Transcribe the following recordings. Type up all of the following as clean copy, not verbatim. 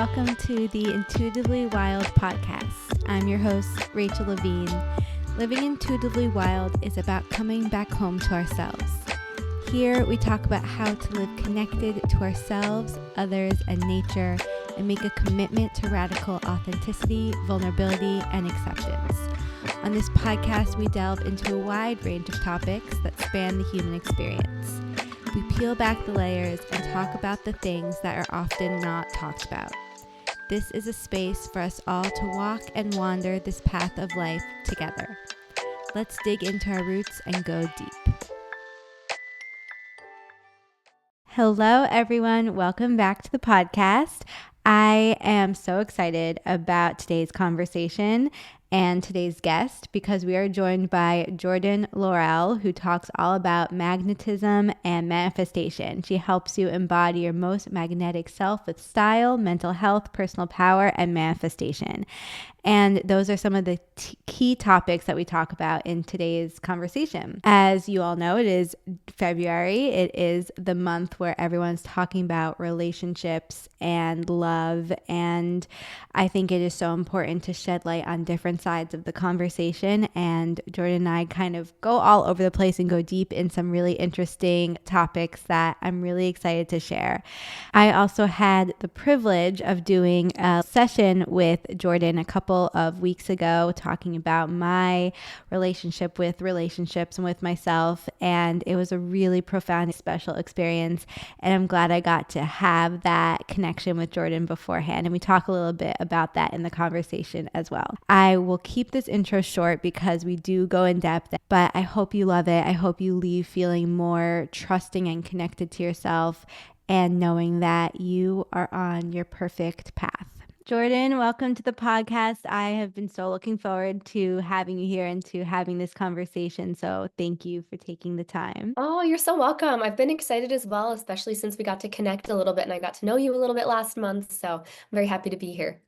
welcome to the Intuitively Wild podcast. I'm your host, Rachel Levine. Living intuitively wild is about coming back home to ourselves. Here, we talk about how to live connected to ourselves, others, and nature, and make a commitment to radical authenticity, vulnerability, and acceptance. On this podcast, we delve into a wide range of topics that span the human experience. We peel back the layers and talk about the things that are often not talked about. This is a space for us all to walk and wander this path of life together. Let's dig into our roots and go deep. Hello, everyone. Welcome back to the podcast. I am so excited about today's conversation and today's guest because we are joined by Jordan Laurelle, who talks all about magnetism and manifestation. She helps you embody your most magnetic self with style, mental health, personal power, and manifestation. And those are some of the key topics that we talk about in today's conversation. As you all know, it is February. It is the month where everyone's talking about relationships and love. And I think it is so important to shed light on different sides of the conversation. And Jordan and I kind of go all over the place and go deep in some really interesting topics that I'm really excited to share. I also had the privilege of doing a session with Jordan a couple of weeks ago talking about my relationship with relationships and with myself, and it was a really profound, special experience, and I'm glad I got to have that connection with Jordan beforehand, and we talk a little bit about that in the conversation as well. I will keep this intro short because we do go in depth, but I hope you love it. I hope you leave feeling more trusting and connected to yourself and knowing that you are on your perfect path. Jordan, welcome to the podcast. I have been so looking forward to having you here and to having this conversation. So thank you for taking the time. Oh, you're so welcome. I've been excited as well, especially since we got to connect a little bit and I got to know you a little bit last month. So I'm very happy to be here.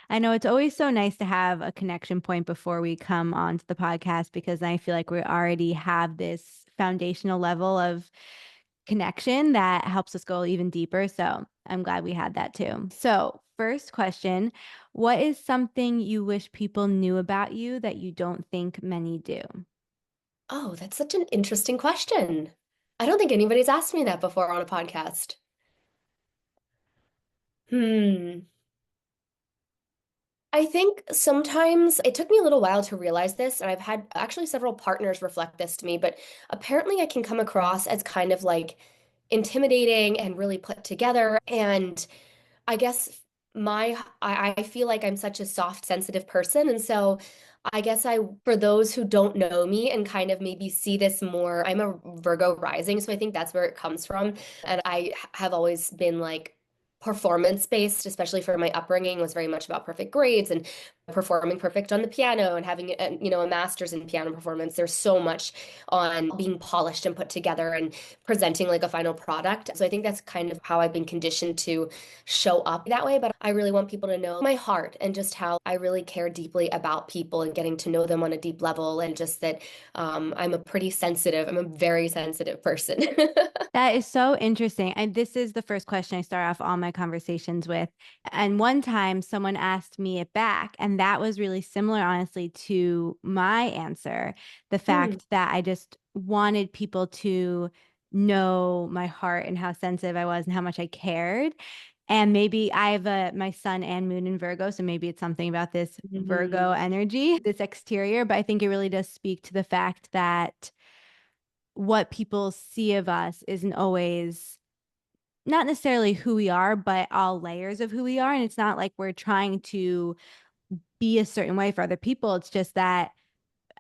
I know it's always so nice to have a connection point before we come onto the podcast because I feel like we already have this foundational level of connection that helps us go even deeper. So I'm glad we had that too. So first question, what is something you wish people knew about you that you don't think many do? Oh, that's such an interesting question. I don't think anybody's asked me that before on a podcast. Hmm. I think sometimes it took me a little while to realize this, and I've had actually several partners reflect this to me, but apparently I can come across as kind of like intimidating and really put together. And I guess I feel like I'm such a soft, sensitive person. And so I guess for those who don't know me and kind of maybe see this more, I'm a Virgo rising. So I think that's where it comes from. And I have always been like, performance based, especially for my upbringing, was very much about perfect grades and performing perfect on the piano and having a master's in piano performance. There's so much on being polished and put together and presenting like a final product. So I think that's kind of how I've been conditioned to show up that way. But I really want people to know my heart and just how I really care deeply about people and getting to know them on a deep level. And just that I'm a very sensitive person. That is so interesting. And this is the first question I start off all my conversations with. And one time someone asked me it back, and that was really similar, honestly, to my answer. The Hmm. fact that I just wanted people to know my heart and how sensitive I was and how much I cared. And maybe I have my sun and moon in Virgo, so maybe it's something about this Virgo Mhm. energy, this exterior. But I think it really does speak to the fact that what people see of us isn't always not necessarily who we are, but all layers of who we are. And it's not like we're trying to be a certain way for other people. It's just that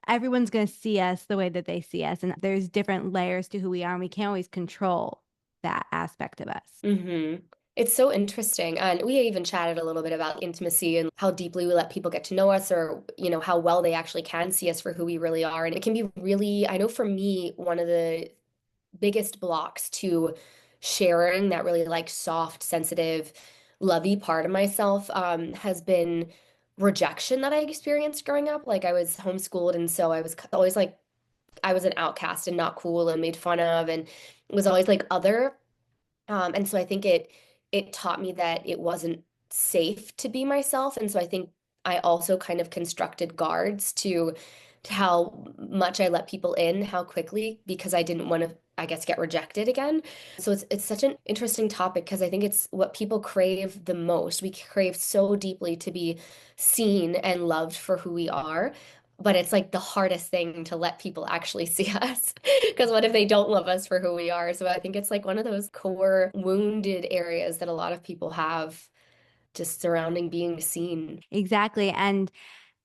everyone's going to see us the way that they see us. And there's different layers to who we are. And we can't always control that aspect of us. It's so interesting. And we even chatted a little bit about intimacy and how deeply we let people get to know us or, how well they actually can see us for who we really are. And it can be really, I know for me, one of the biggest blocks to sharing that really like soft, sensitive, lovey part of myself has been rejection that I experienced growing up. Like I was homeschooled, and so I was always like, I was an outcast and not cool and made fun of, and was always like other. And so I think it taught me that it wasn't safe to be myself. And so I think I also kind of constructed guards to how much I let people in, how quickly, because I didn't want to, I guess, get rejected again. So it's such an interesting topic because I think it's what people crave the most. We crave so deeply to be seen and loved for who we are. But it's like the hardest thing to let people actually see us. Because what if they don't love us for who we are? So I think it's like one of those core wounded areas that a lot of people have just surrounding being seen. Exactly. And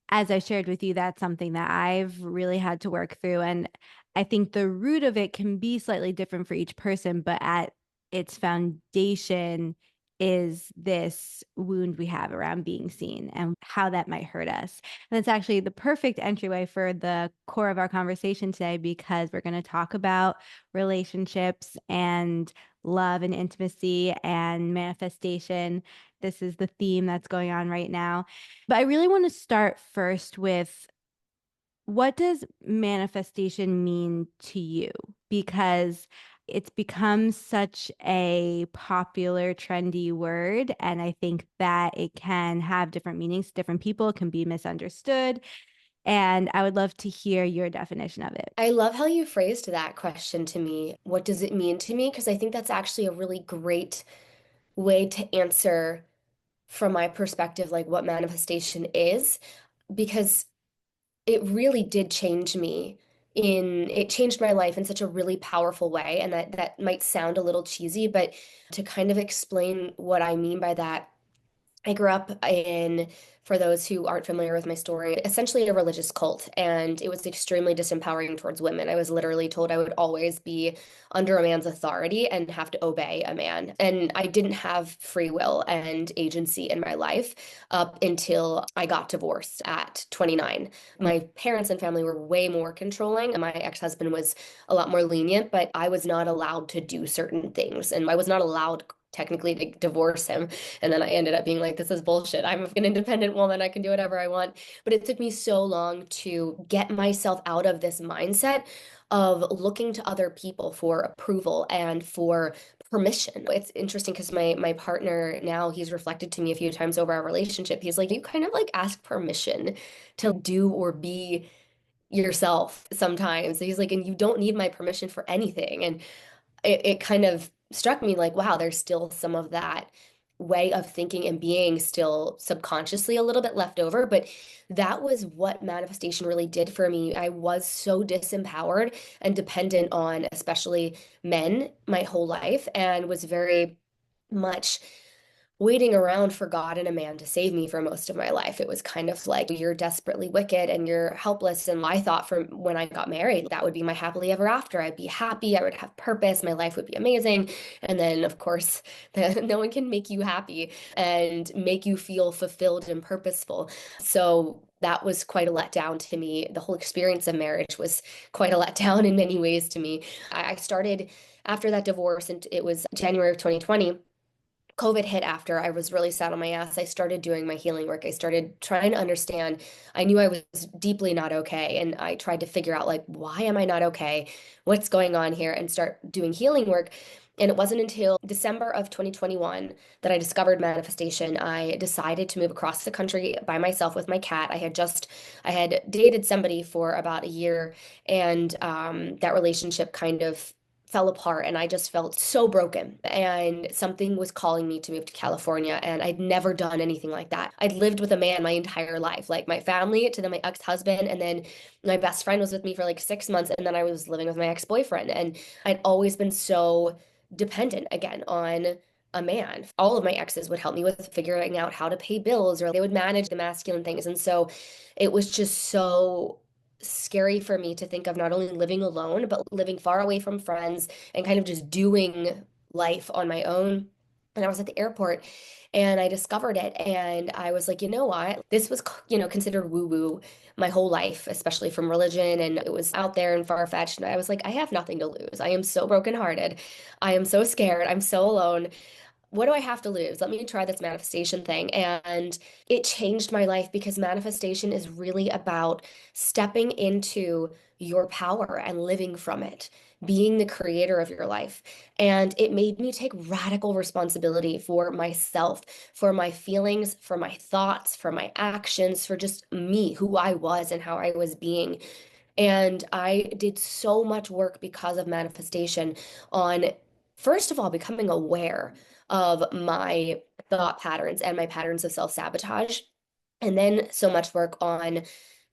as I shared with you, that's something that I've really had to work through. And I think the root of it can be slightly different for each person, but at its foundation is this wound we have around being seen and how that might hurt us. And it's actually the perfect entryway for the core of our conversation today because we're going to talk about relationships and love and intimacy and manifestation. This is the theme that's going on right now. But I really want to start first with what does manifestation mean to you? Because it's become such a popular, trendy word. And I think that it can have different meanings. Different people can be misunderstood. And I would love to hear your definition of it. I love how you phrased that question to me. What does it mean to me? Because I think that's actually a really great way to answer from my perspective, like what manifestation is, because it really did change me it changed my life in such a really powerful way. And that might sound a little cheesy, but to kind of explain what I mean by that, I grew up in, for those who aren't familiar with my story, essentially a religious cult, and it was extremely disempowering towards women. I was literally told I would always be under a man's authority and have to obey a man. And I didn't have free will and agency in my life up until I got divorced at 29. My parents and family were way more controlling. My ex-husband was a lot more lenient, but I was not allowed to do certain things, and I was not allowed technically to divorce him. And then I ended up being like, this is bullshit. I'm an independent woman. I can do whatever I want. But it took me so long to get myself out of this mindset of looking to other people for approval and for permission. It's interesting because my partner now, he's reflected to me a few times over our relationship. He's like, you kind of like ask permission to do or be yourself sometimes. He's like, and you don't need my permission for anything. And it kind of struck me like, wow, there's still some of that way of thinking and being still subconsciously a little bit left over. But that was what manifestation really did for me. I was so disempowered and dependent on especially men my whole life and was very much waiting around for God and a man to save me for most of my life. It was kind of like you're desperately wicked and you're helpless. And I thought from when I got married, that would be my happily ever after. I'd be happy, I would have purpose, my life would be amazing. And then, of course, no one can make you happy and make you feel fulfilled and purposeful. So that was quite a letdown to me. The whole experience of marriage was quite a letdown in many ways to me. I started after that divorce, and it was January of 2020. COVID hit after I was really sad on my ass. I started doing my healing work. I started trying to understand. I knew I was deeply not okay. And I tried to figure out, like, why am I not okay? What's going on here? And start doing healing work. And it wasn't until December of 2021 that I discovered manifestation. I decided to move across the country by myself with my cat. I had dated somebody for about a year, and that relationship kind of fell apart and I just felt so broken and something was calling me to move to California and I'd never done anything like that. I'd lived with a man my entire life, like my family to then my ex-husband and then my best friend was with me for like 6 months and then I was living with my ex-boyfriend and I'd always been so dependent again on a man. All of my exes would help me with figuring out how to pay bills or they would manage the masculine things. And so it was just so scary for me to think of not only living alone, but living far away from friends and kind of just doing life on my own. And I was at the airport and I discovered it. And I was like, you know what? This was, considered woo-woo my whole life, especially from religion. And it was out there and far-fetched. And I was like, I have nothing to lose. I am so brokenhearted. I am so scared. I'm so alone. what do I have to lose? Let me try this manifestation thing. And it changed my life because manifestation is really about stepping into your power and living from it, being the creator of your life. And it made me take radical responsibility for myself, for my feelings, for my thoughts, for my actions, for just me, who I was and how I was being. And I did so much work because of manifestation on, first of all, becoming aware of my thought patterns and my patterns of self-sabotage. And then so much work on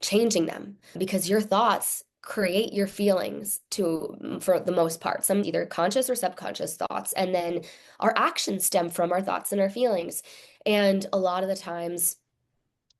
changing them because your thoughts create your feelings to for the most part, some either conscious or subconscious thoughts, and then our actions stem from our thoughts and our feelings. And a lot of the times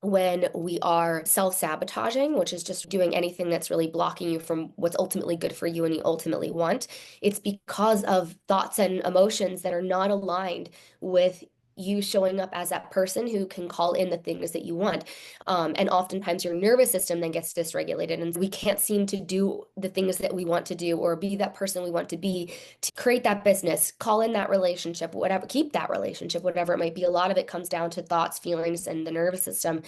when we are self-sabotaging, which is just doing anything that's really blocking you from what's ultimately good for you and you ultimately want, it's because of thoughts and emotions that are not aligned with you showing up as that person who can call in the things that you want. And oftentimes your nervous system then gets dysregulated, and we can't seem to do the things that we want to do or be that person we want to be to create that business, call in that relationship, whatever, keep that relationship, whatever it might be. A lot of it comes down to thoughts, feelings, and the nervous system.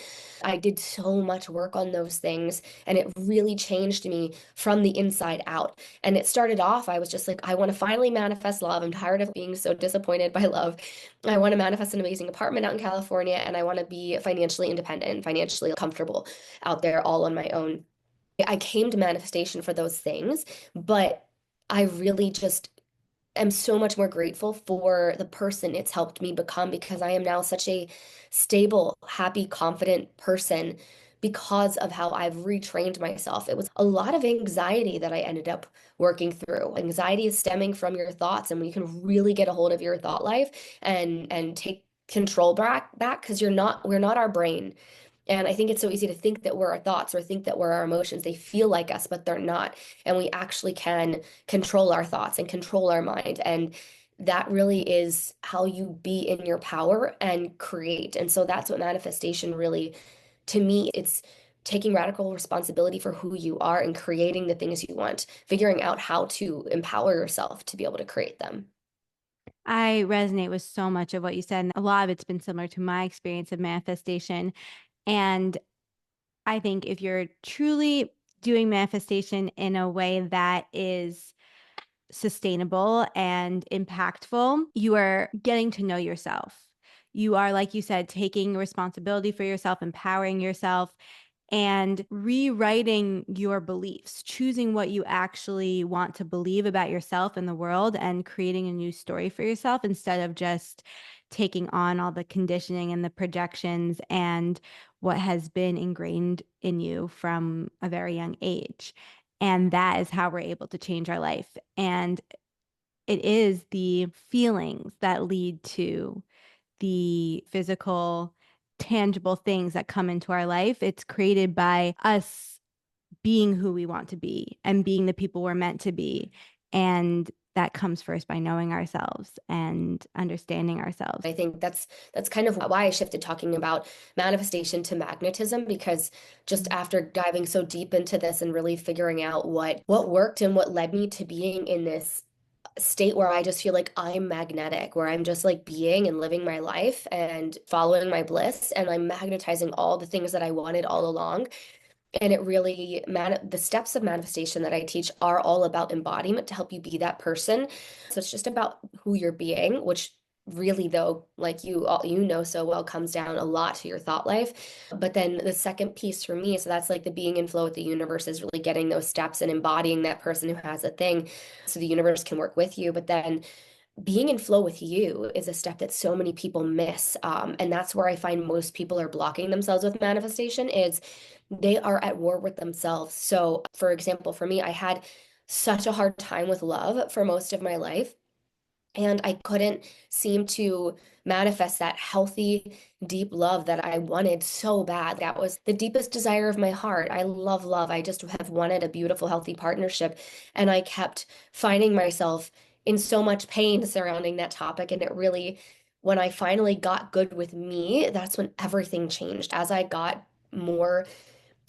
I did so much work on those things, and it really changed me from the inside out. And it started off, I was just like, I want to finally manifest love. I'm tired of being so disappointed by love. I want to manifest an amazing apartment out in California, and I want to be financially independent and financially comfortable out there all on my own. I came to manifestation for those things, but I really just am so much more grateful for the person it's helped me become because I am now such a stable, happy, confident person because of how I've retrained myself. It was a lot of anxiety that I ended up working through. Anxiety is stemming from your thoughts, and when you can really get a hold of your thought life and take control back because we're not our brain. And I think it's so easy to think that we're our thoughts or think that we're our emotions. They feel like us, but they're not. And we actually can control our thoughts and control our mind. And that really is how you be in your power and create. And so that's what manifestation really, to me, it's taking radical responsibility for who you are and creating the things you want, figuring out how to empower yourself to be able to create them. I resonate with so much of what you said. And a lot of it's been similar to my experience of manifestation. And I think if you're truly doing manifestation in a way that is sustainable and impactful, you are getting to know yourself. You are, like you said, taking responsibility for yourself, empowering yourself, and rewriting your beliefs, choosing what you actually want to believe about yourself and the world, and creating a new story for yourself instead of just taking on all the conditioning and the projections and what has been ingrained in you from a very young age. And that is how we're able to change our life. And it is the feelings that lead to the physical, tangible things that come into our life. It's created by us being who we want to be and being the people we're meant to be. And that comes first by knowing ourselves and understanding ourselves. I think that's kind of why I shifted talking about manifestation to magnetism because just after diving so deep into this and really figuring out what worked and what led me to being in this state where I just feel like I'm magnetic, where I'm just like being and living my life and following my bliss and I'm magnetizing all the things that I wanted all along. And it really, the steps of manifestation that I teach are all about embodiment to help you be that person. So it's just about who you're being, which really though, like you know so well, comes down a lot to your thought life. But then the second piece for me, so that's like the being in flow with the universe is really getting those steps and embodying that person who has a thing so the universe can work with you. But then being in flow with you is a step that so many people miss. And that's where I find most people are blocking themselves with manifestation is they are at war with themselves. So, for example, for me, I had such a hard time with love for most of my life. And I couldn't seem to manifest that healthy, deep love that I wanted so bad. That was the deepest desire of my heart. I love love. I just have wanted a beautiful, healthy partnership. And I kept finding myself in so much pain surrounding that topic. And it really, when I finally got good with me, that's when everything changed. As I got more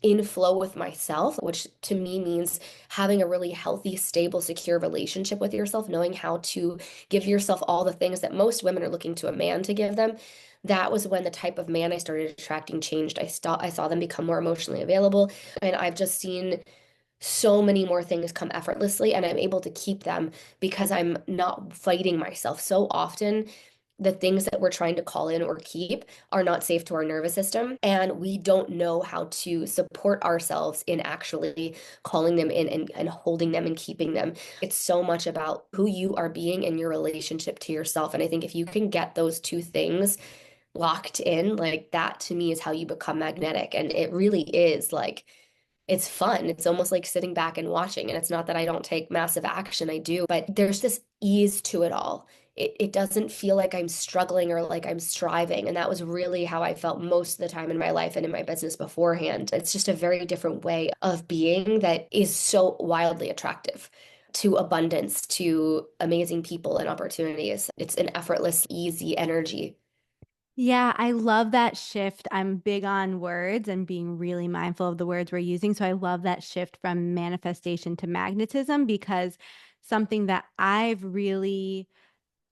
in flow with myself, which to me means having a really healthy, stable, secure relationship with yourself, knowing how to give yourself all the things that most women are looking to a man to give them. That was when the type of man I started attracting changed. I saw them become more emotionally available, and I've just seen so many more things come effortlessly, and I'm able to keep them because I'm not fighting myself. So often, the things that we're trying to call in or keep are not safe to our nervous system, and we don't know how to support ourselves in actually calling them in and holding them and keeping them. It's so much about who you are being and your relationship to yourself. And I think if you can get those two things locked in, like that to me is how you become magnetic. And it really is like, it's fun. It's almost like sitting back and watching. And it's not that I don't take massive action, I do, but there's this ease to it all. It doesn't feel like I'm struggling or like I'm striving. And that was really how I felt most of the time in my life and in my business beforehand. It's just a very different way of being that is so wildly attractive to abundance, to amazing people and opportunities. It's an effortless, easy energy. Yeah, I love that shift. I'm big on words and being really mindful of the words we're using. So I love that shift from manifestation to magnetism because something that I've really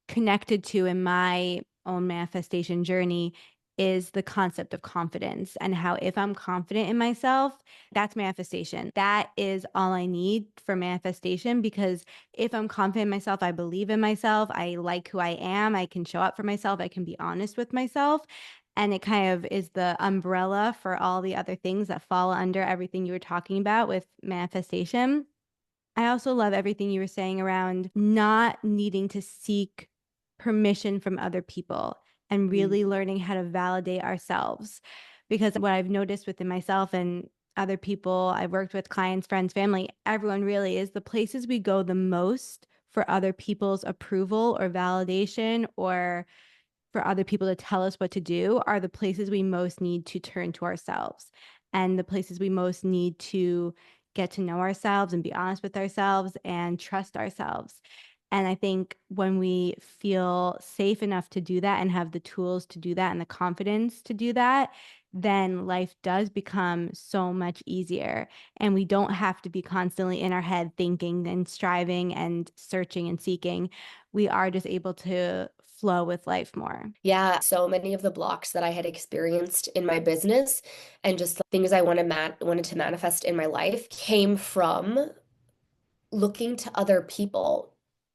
connected to in my own manifestation journey is the concept of confidence and how if I'm confident in myself, that's manifestation. That is all I need for manifestation because if I'm confident in myself, I believe in myself, I like who I am, I can show up for myself, I can be honest with myself. And it kind of is the umbrella for all the other things that fall under everything you were talking about with manifestation. I also love everything you were saying around not needing to seek permission from other people and Mm. really learning how to validate ourselves. Because what I've noticed within myself and other people I've worked with, clients, friends, family, everyone really is the places we go the most for other people's approval or validation or for other people to tell us what to do are the places we most need to turn to ourselves and the places we most need to get to know ourselves and be honest with ourselves and trust ourselves. And I think when we feel safe enough to do that and have the tools to do that and the confidence to do that, then life does become so much easier. And we don't have to be constantly in our head thinking and striving and searching and seeking. We are just able to flow with life more. Yeah, so many of the blocks that I had experienced in my business and just the things I wanted to manifest in my life came from looking to other people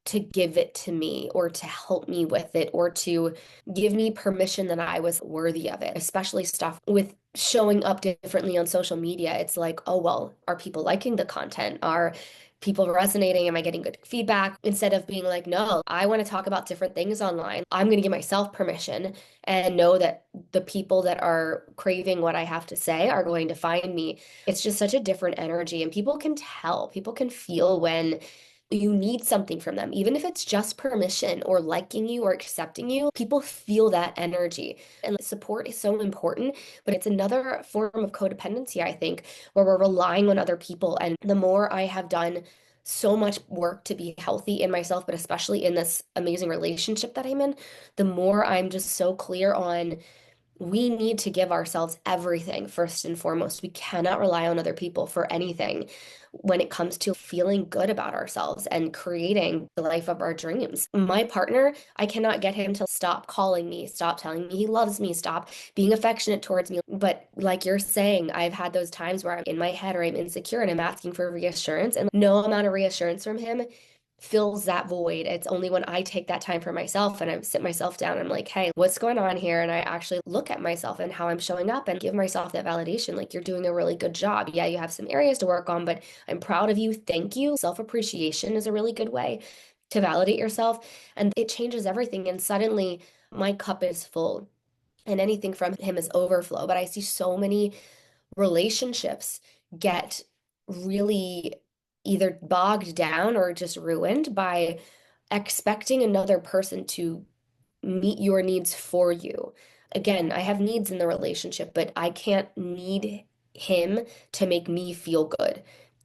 to give it to me or to help me with it or to give me permission that I was worthy of it, especially stuff with showing up differently on social media. It's like, oh, well, are people liking the content? Are people resonating? Am I getting good feedback? Instead of being like, no, I want to talk about different things online. I'm going to give myself permission and know that the people that are craving what I have to say are going to find me. It's just such a different energy, and people can tell, people can feel when you need something from them, even if it's just permission or liking you or accepting you. People feel that energy, and support is so important, but it's another form of codependency, I think, where we're relying on other people. And the more I have done so much work to be healthy in myself, but especially in this amazing relationship that I'm in, the more I'm just so clear on we need to give ourselves everything first and foremost. We cannot rely on other people for anything when it comes to feeling good about ourselves and creating the life of our dreams. My partner, I cannot get him to stop calling me, stop telling me he loves me, stop being affectionate towards me. But like you're saying, I've had those times where I'm in my head or I'm insecure and I'm asking for reassurance, and no amount of reassurance from him fills that void. It's only when I take that time for myself and I sit myself down, I'm like, hey, what's going on here? And I actually look at myself and how I'm showing up and give myself that validation. Like, you're doing a really good job. Yeah, you have some areas to work on, but I'm proud of you. Thank you. Self-appreciation is a really good way to validate yourself. And it changes everything. And suddenly my cup is full and anything from him is overflow. But I see so many relationships get really either bogged down or just ruined by expecting another person to meet your needs for you. Again, I have needs in the relationship, but I can't need him to make me feel good.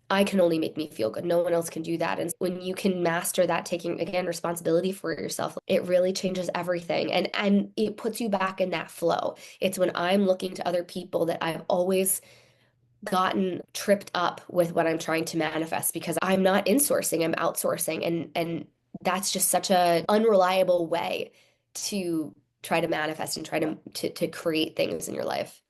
I can only make me feel good. No one else can do that. And when you can master that, taking again responsibility for yourself, it really changes everything. And it puts you back in that flow. It's when I'm looking to other people that I've always gotten tripped up with what I'm trying to manifest because I'm not insourcing, I'm outsourcing. And that's just such a unreliable way to try to manifest and try to create things in your life.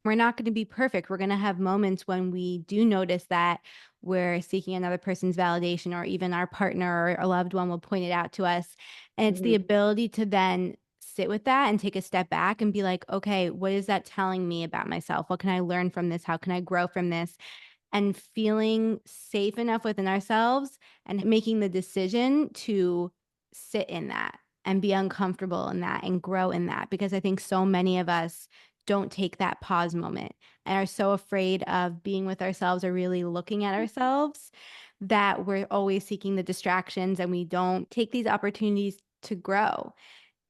We're not going to be perfect. We're going to have moments when we do notice that we're seeking another person's validation, or even our partner or a loved one will point it out to us. And it's the Mhm. ability to then sit with that and take a step back and be like, okay, what is that telling me about myself? What can I learn from this? How can I grow from this? And feeling safe enough within ourselves and making the decision to sit in that and be uncomfortable in that and grow in that. Because I think so many of us don't take that pause moment and are so afraid of being with ourselves or really looking at ourselves that we're always seeking the distractions and we don't take these opportunities to grow.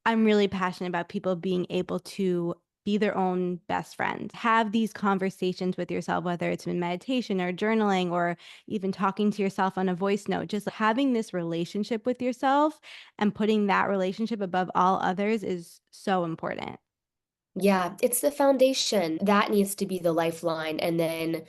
I'm really passionate about people being able to be their own best friend. Have these conversations with yourself, whether it's in meditation or journaling or even talking to yourself on a voice note. Just having this relationship with yourself and putting that relationship above all others is so important. Yeah, it's the foundation. That needs to be the lifeline. And then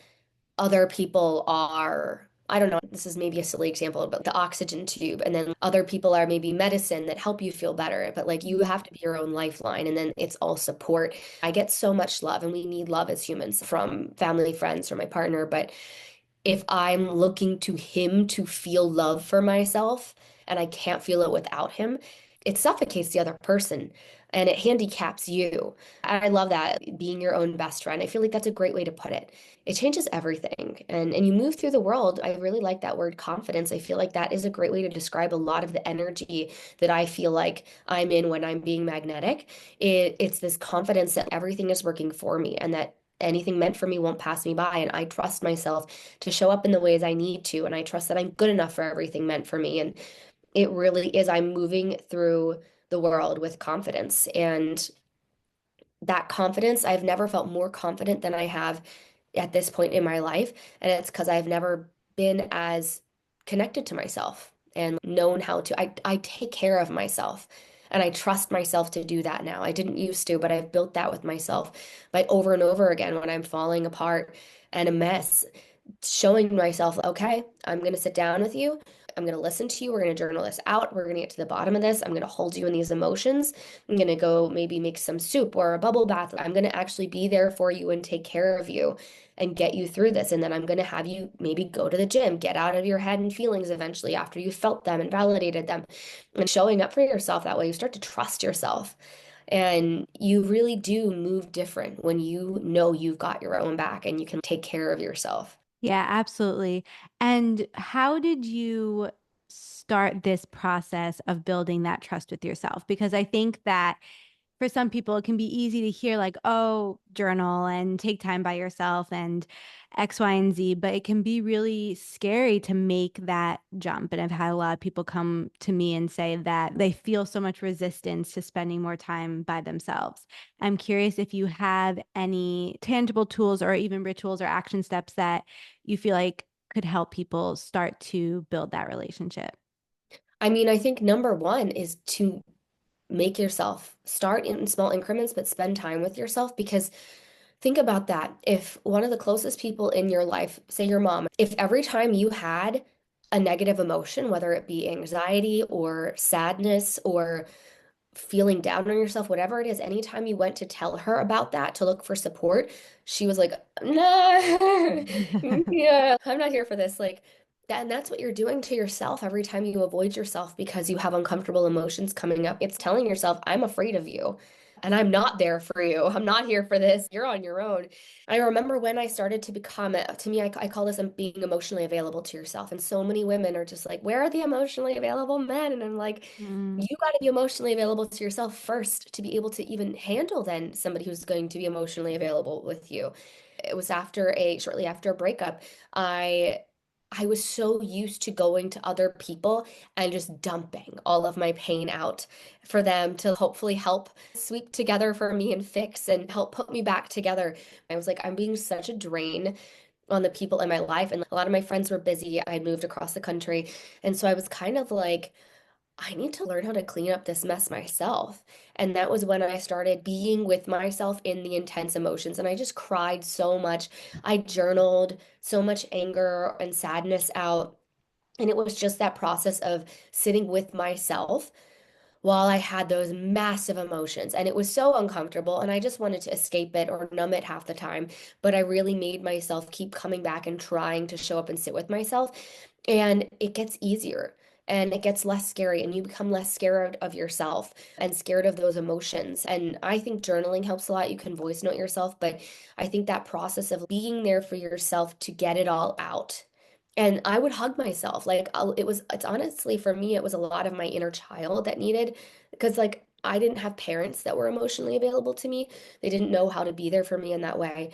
other people are, I don't know, this is maybe a silly example, but the oxygen tube. And then other people are maybe medicine that help you feel better. But like you have to be your own lifeline. And then it's all support. I get so much love, and we need love as humans from family, friends, from my partner. But if I'm looking to him to feel love for myself and I can't feel it without him, it suffocates the other person and it handicaps you. I love that, being your own best friend. I feel like that's a great way to put it. It changes everything. And you move through the world. I really like that word confidence. I feel like that is a great way to describe a lot of the energy that I feel like I'm in when I'm being magnetic. It's this confidence that everything is working for me and that anything meant for me won't pass me by. And I trust myself to show up in the ways I need to. And I trust that I'm good enough for everything meant for me. And it really is, I'm moving through the world with confidence. And that confidence, I've never felt more confident than I have at this point in my life. And it's because I've never been as connected to myself and known how to, I take care of myself. And I trust myself to do that now. I didn't used to, but I've built that with myself by over and over again when I'm falling apart and a mess, showing myself, okay, I'm going to sit down with you. I'm going to listen to you. We're going to journal this out. We're going to get to the bottom of this. I'm going to hold you in these emotions. I'm going to go maybe make some soup or a bubble bath. I'm going to actually be there for you and take care of you and get you through this. And then I'm going to have you maybe go to the gym, get out of your head and feelings eventually after you felt them and validated them. And showing up for yourself that way, you start to trust yourself. And you really do move different when you know you've got your own back and you can take care of yourself. Yeah, absolutely. And how did you start this process of building that trust with yourself? Because I think that for some people, it can be easy to hear, like, oh, journal and take time by yourself and X, Y, and Z, but it can be really scary to make that jump. And I've had a lot of people come to me and say that they feel so much resistance to spending more time by themselves. I'm curious if you have any tangible tools or even rituals or action steps that you feel like could help people start to build that relationship. I mean, I think number one is to make yourself start in small increments, but spend time with yourself because think about that. If one of the closest people in your life, say your mom, if every time you had a negative emotion, whether it be anxiety or sadness or feeling down on yourself, whatever it is, anytime you went to tell her about that to look for support, she was like, no, yeah, I'm not here for this. Like that, and that's what you're doing to yourself every time you avoid yourself because you have uncomfortable emotions coming up. It's telling yourself, I'm afraid of you. And I'm not there for you. I'm not here for this. You're on your own. I remember when I started to become, to me, I call this being emotionally available to yourself. And so many women are just like, where are the emotionally available men? And I'm like, Mm. you got to be emotionally available to yourself first to be able to even handle then somebody who's going to be emotionally available with you. It was shortly after a breakup, I I was so used to going to other people and just dumping all of my pain out for them to hopefully help sweep together for me and fix and help put me back together. I was like, I'm being such a drain on the people in my life. And a lot of my friends were busy. I had moved across the country. And so I was kind of like, I need to learn how to clean up this mess myself. And that was when I started being with myself in the intense emotions. And I just cried so much. I journaled so much anger and sadness out. And it was just that process of sitting with myself while I had those massive emotions. And it was so uncomfortable. And I just wanted to escape it or numb it half the time. But I really made myself keep coming back and trying to show up and sit with myself. And it gets easier and it gets less scary. And you become less scared of yourself and scared of those emotions. And I think journaling helps a lot. You can voice note yourself. But I think that process of being there for yourself to get it all out. And I would hug myself. It's honestly for me, it was a lot of my inner child that needed, because like I didn't have parents that were emotionally available to me. They didn't know how to be there for me in that way.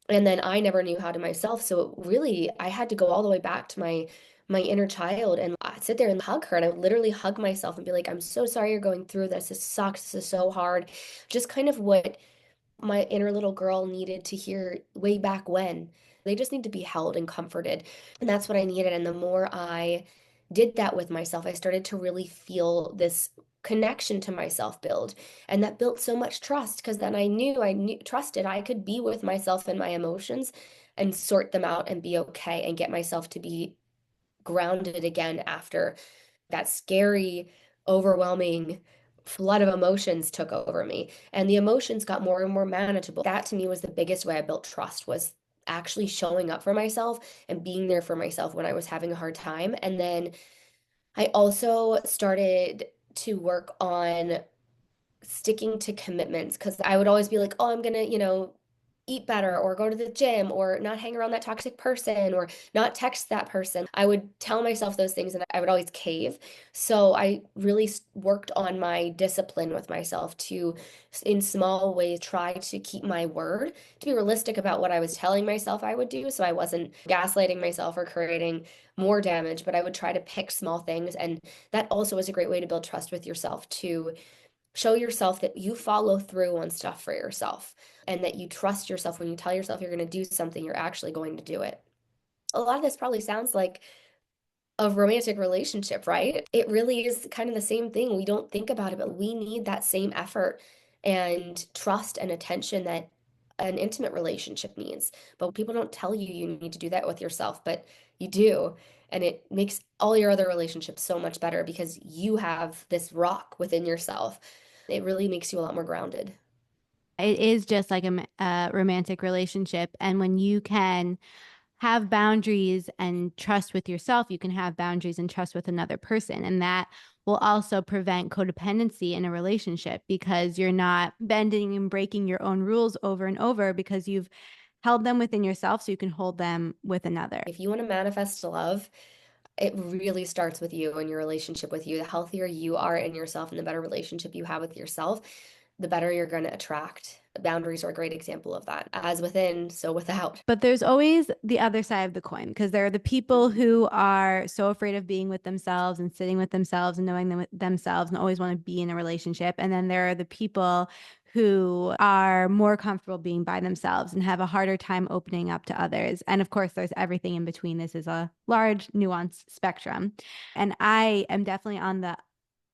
And then I never knew how to myself. So really, I had to go all the way back to my inner child and I'd sit there and hug her. And I would literally hug myself and be like, I'm so sorry you're going through this. This sucks. This is so hard. Just kind of what my inner little girl needed to hear way back when. They just need to be held and comforted. And that's what I needed. And the more I did that with myself, I started to really feel this connection to myself build. And that built so much trust because then trusted I could be with myself and my emotions and sort them out and be okay and get myself to be grounded again after that scary, overwhelming flood of emotions took over me. And the emotions got more and more manageable. That to me was the biggest way I built trust was actually showing up for myself and being there for myself when I was having a hard time. And then I also started to work on sticking to commitments because I would always be like, oh, I'm gonna, eat better or go to the gym or not hang around that toxic person or not text that person. I would tell myself those things and I would always cave. So I really worked on my discipline with myself to, in small ways, try to keep my word, to be realistic about what I was telling myself I would do. So I wasn't gaslighting myself or creating more damage, but I would try to pick small things. And that also is a great way to build trust with yourself to show yourself that you follow through on stuff for yourself and that you trust yourself when you tell yourself you're going to do something, you're actually going to do it. A lot of this probably sounds like a romantic relationship, right? It really is kind of the same thing. We don't think about it, but we need that same effort and trust and attention that an intimate relationship needs. But people don't tell you you need to do that with yourself, but you do. And it makes all your other relationships so much better because you have this rock within yourself. It really makes you a lot more grounded. It is just like a romantic relationship. And when you can have boundaries and trust with yourself, you can have boundaries and trust with another person. And that will also prevent codependency in a relationship because you're not bending and breaking your own rules over and over because you've held them within yourself so you can hold them with another. If you want to manifest love, it really starts with you and your relationship with you. The healthier you are in yourself and the better relationship you have with yourself, the better you're going to attract. Boundaries are a great example of that. As within, so without. But there's always the other side of the coin because there are the people who are so afraid of being with themselves and sitting with themselves and knowing themselves and always want to be in a relationship. And then there are the people who are more comfortable being by themselves and have a harder time opening up to others. And of course, there's everything in between. This is a large, nuanced spectrum. And I am definitely on the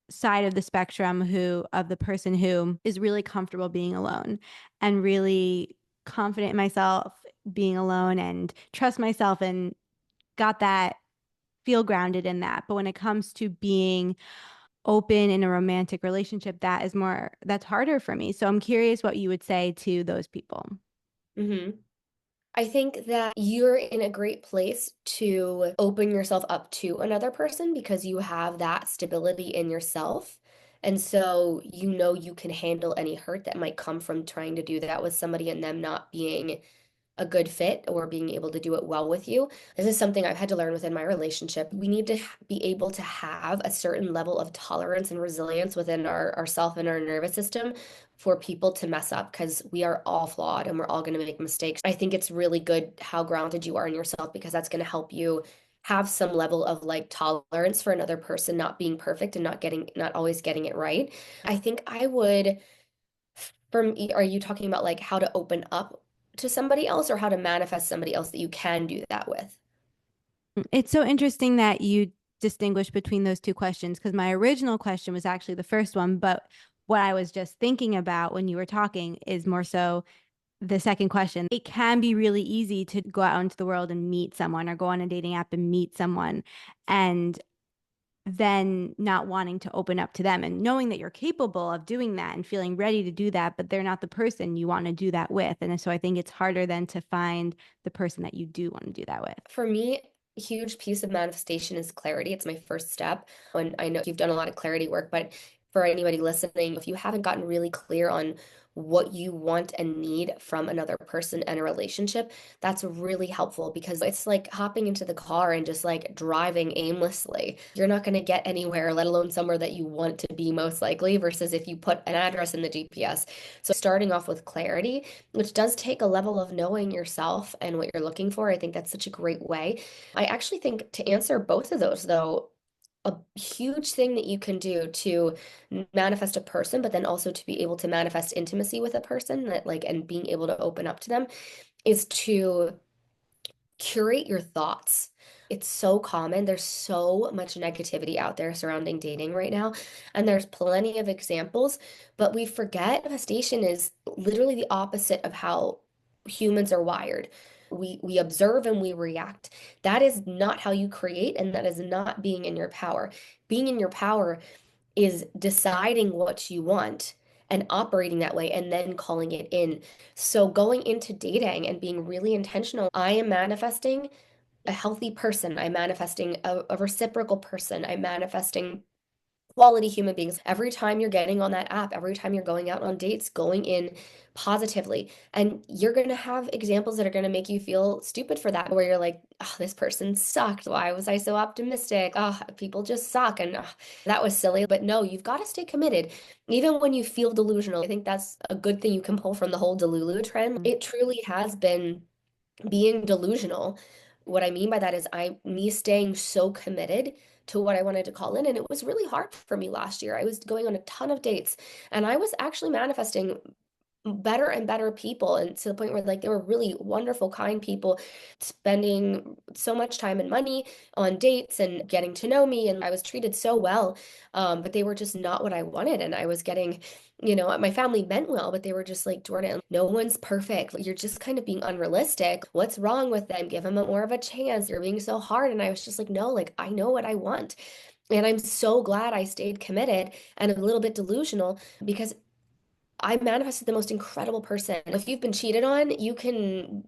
side of the spectrum who of the person who is really comfortable being alone and really confident in myself being alone and trust myself and got that feel grounded in that. But when it comes to being open in a romantic relationship, that's harder for me. So I'm curious what you would say to those people. hmm I think that you're in a great place to open yourself up to another person because you have that stability in yourself. And so you know you can handle any hurt that might come from trying to do that with somebody and them not being a good fit or being able to do it well with you. This is something I've had to learn within my relationship. We need to be able to have a certain level of tolerance and resilience within ourself and our nervous system for people to mess up because we are all flawed and we're all going to make mistakes. I think it's really good how grounded you are in yourself because that's going to help you have some level of like tolerance for another person not being perfect and not always getting it right. I think I would are you talking about like how to open up to somebody else or how to manifest somebody else that you can do that with? It's so interesting that you distinguish between those two questions because my original question was actually the first one, but what I was just thinking about when you were talking is more so the second question. It can be really easy to go out into the world and meet someone or go on a dating app and meet someone and then not wanting to open up to them and knowing that you're capable of doing that and feeling ready to do that, but they're not the person you want to do that with. And so I think it's harder then to find the person that you do want to do that with. For me, a huge piece of manifestation is clarity. It's my first step. And I know you've done a lot of clarity work, but for anybody listening, if you haven't gotten really clear on what you want and need from another person and a relationship, that's really helpful because it's like hopping into the car and just like driving aimlessly. You're not going to get anywhere, let alone somewhere that you want to be most likely, versus if you put an address in the GPS. So starting off with clarity, which does take a level of knowing yourself and what you're looking for. I think that's such a great way. I actually think to answer both of those, though, a huge thing that you can do to manifest a person, but then also to be able to manifest intimacy with a person that like and being able to open up to them is to curate your thoughts. It's so common. There's so much negativity out there surrounding dating right now, and there's plenty of examples, but we forget manifestation is literally the opposite of how humans are wired. We observe and we react. That is not how you create, and that is not being in your power. Being in your power is deciding what you want and operating that way and then calling it in. So going into dating and being really intentional, I am manifesting a healthy person. I'm manifesting a reciprocal person. I'm manifesting quality human beings. Every time you're getting on that app, every time you're going out on dates, going in positively. And you're going to have examples that are going to make you feel stupid for that, where you're like, oh, this person sucked. Why was I so optimistic? Oh, people just suck. And oh, that was silly. But no, you've got to stay committed. Even when you feel delusional, I think that's a good thing you can pull from the whole Delulu trend. It truly has been being delusional. What I mean by that is me staying so committed to what I wanted to call in. And it was really hard for me last year. I was going on a ton of dates and I was actually manifesting better and better people, and to the point where like they were really wonderful, kind people spending so much time and money on dates and getting to know me, and I was treated so well, but they were just not what I wanted. And I was getting, my family meant well, but they were just like, Jordan, no one's perfect, you're just kind of being unrealistic, what's wrong with them, give them more of a chance, you're being so hard. And I was just like, no, like I know what I want. And I'm so glad I stayed committed and a little bit delusional because I manifested the most incredible person. If you've been cheated on, you can,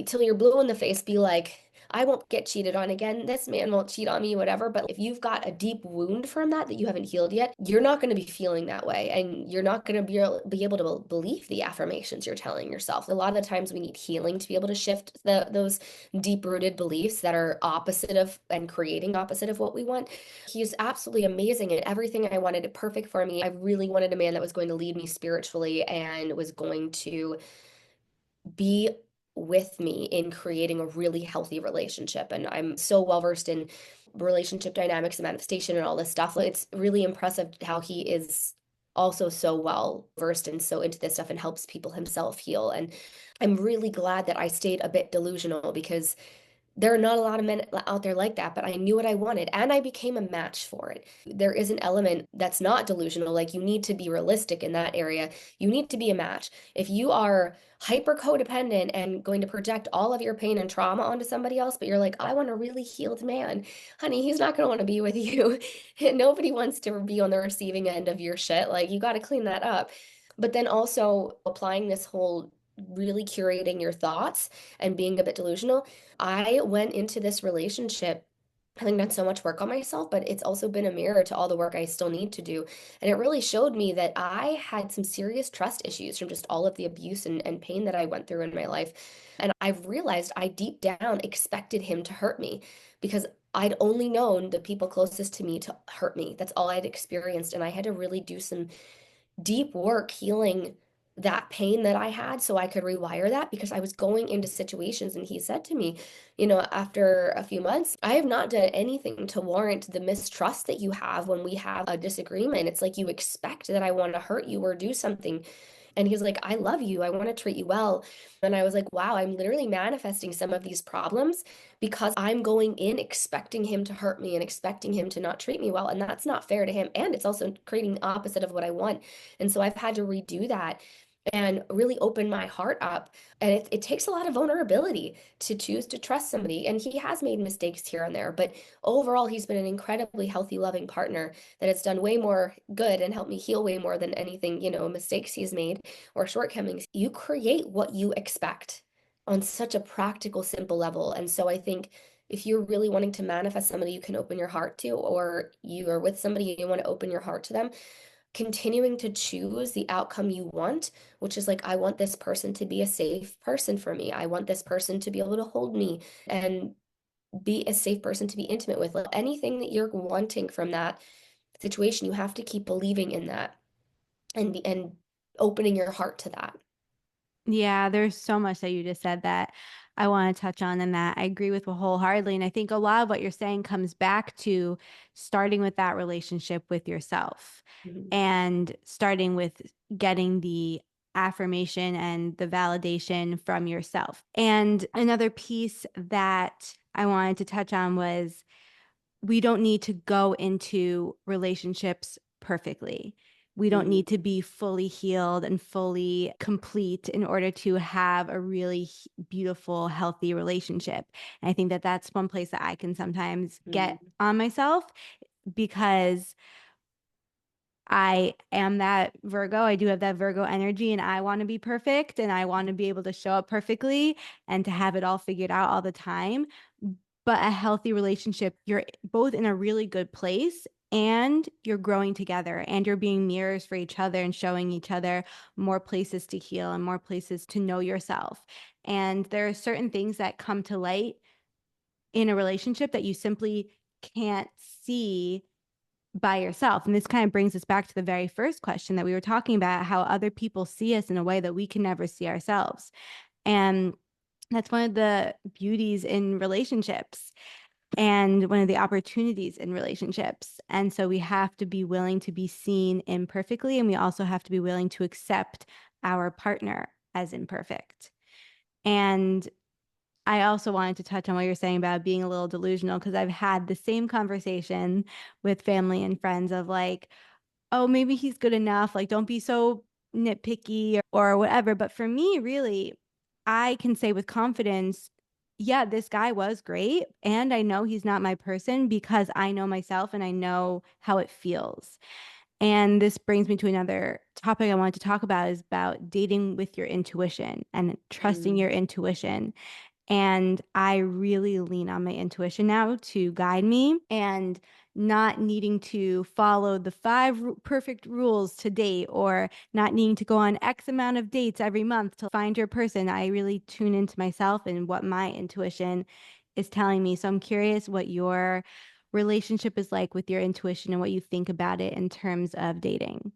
till you're blue in the face, be like, I won't get cheated on again. This man won't cheat on me, whatever. But if you've got a deep wound from that you haven't healed yet, you're not going to be feeling that way. And you're not going to be able to believe the affirmations you're telling yourself. A lot of the times we need healing to be able to shift those deep rooted beliefs that are opposite of and creating opposite of what we want. He's absolutely amazing and everything I wanted, perfect for me. I really wanted a man that was going to lead me spiritually and was going to be with me in creating a really healthy relationship. And I'm so well versed in relationship dynamics and manifestation and all this stuff. It's really impressive how he is also so well versed and so into this stuff and helps people himself heal. And I'm really glad that I stayed a bit delusional because there are not a lot of men out there like that, but I knew what I wanted and I became a match for it. There is an element that's not delusional. Like you need to be realistic in that area. You need to be a match. If you are hyper codependent and going to project all of your pain and trauma onto somebody else, but you're like, I want a really healed man, honey, he's not going to want to be with you. Nobody wants to be on the receiving end of your shit. Like you got to clean that up. But then also applying this whole really curating your thoughts and being a bit delusional. I went into this relationship having done so much work on myself, but it's also been a mirror to all the work I still need to do. And it really showed me that I had some serious trust issues from just all of the abuse and pain that I went through in my life. And I've realized I deep down expected him to hurt me because I'd only known the people closest to me to hurt me. That's all I'd experienced. And I had to really do some deep work healing that pain that I had so I could rewire that because I was going into situations and he said to me, after a few months, I have not done anything to warrant the mistrust that you have when we have a disagreement. It's like you expect that I want to hurt you or do something. And he's like, I love you. I want to treat you well. And I was like, wow, I'm literally manifesting some of these problems because I'm going in expecting him to hurt me and expecting him to not treat me well. And that's not fair to him. And it's also creating the opposite of what I want. And so I've had to redo that and really open my heart up. And it takes a lot of vulnerability to choose to trust somebody. And he has made mistakes here and there, but overall, he's been an incredibly healthy, loving partner that has done way more good and helped me heal way more than anything, mistakes he's made or shortcomings. You create what you expect on such a practical, simple level. And so I think if you're really wanting to manifest somebody you can open your heart to, or you are with somebody and you want to open your heart to them, continuing to choose the outcome you want, which is like, I want this person to be a safe person for me. I want this person to be able to hold me and be a safe person to be intimate with. Like anything that you're wanting from that situation, you have to keep believing in that and opening your heart to that. Yeah, there's so much that you just said that I want to touch on and that I agree with wholeheartedly. And I think a lot of what you're saying comes back to starting with that relationship with yourself Mhm. and starting with getting the affirmation and the validation from yourself. And another piece that I wanted to touch on was we don't need to go into relationships perfectly. We don't Mhm. need to be fully healed and fully complete in order to have a really beautiful, healthy relationship. And I think that that's one place that I can sometimes get Mhm. on myself because I am that Virgo. I do have that Virgo energy and I want to be perfect and I want to be able to show up perfectly and to have it all figured out all the time. But a healthy relationship, you're both in a really good place and you're growing together and you're being mirrors for each other and showing each other more places to heal and more places to know yourself. And there are certain things that come to light in a relationship that you simply can't see by yourself. And this kind of brings us back to the very first question that we were talking about how other people see us in a way that we can never see ourselves. And that's one of the beauties in relationships and one of the opportunities in relationships. And so we have to be willing to be seen imperfectly. And we also have to be willing to accept our partner as imperfect. And I also wanted to touch on what you're saying about being a little delusional because I've had the same conversation with family and friends of like, oh, maybe he's good enough. Like, don't be so nitpicky or whatever. But for me, really, I can say with confidence, yeah, this guy was great. And I know he's not my person because I know myself and I know how it feels. And this brings me to another topic I wanted to talk about is about dating with your intuition and trusting Mhm. your intuition. And I really lean on my intuition now to guide me and not needing to follow the perfect rules to date or not needing to go on X amount of dates every month to find your person. I really tune into myself and what my intuition is telling me. So I'm curious what your relationship is like with your intuition and what you think about it in terms of dating.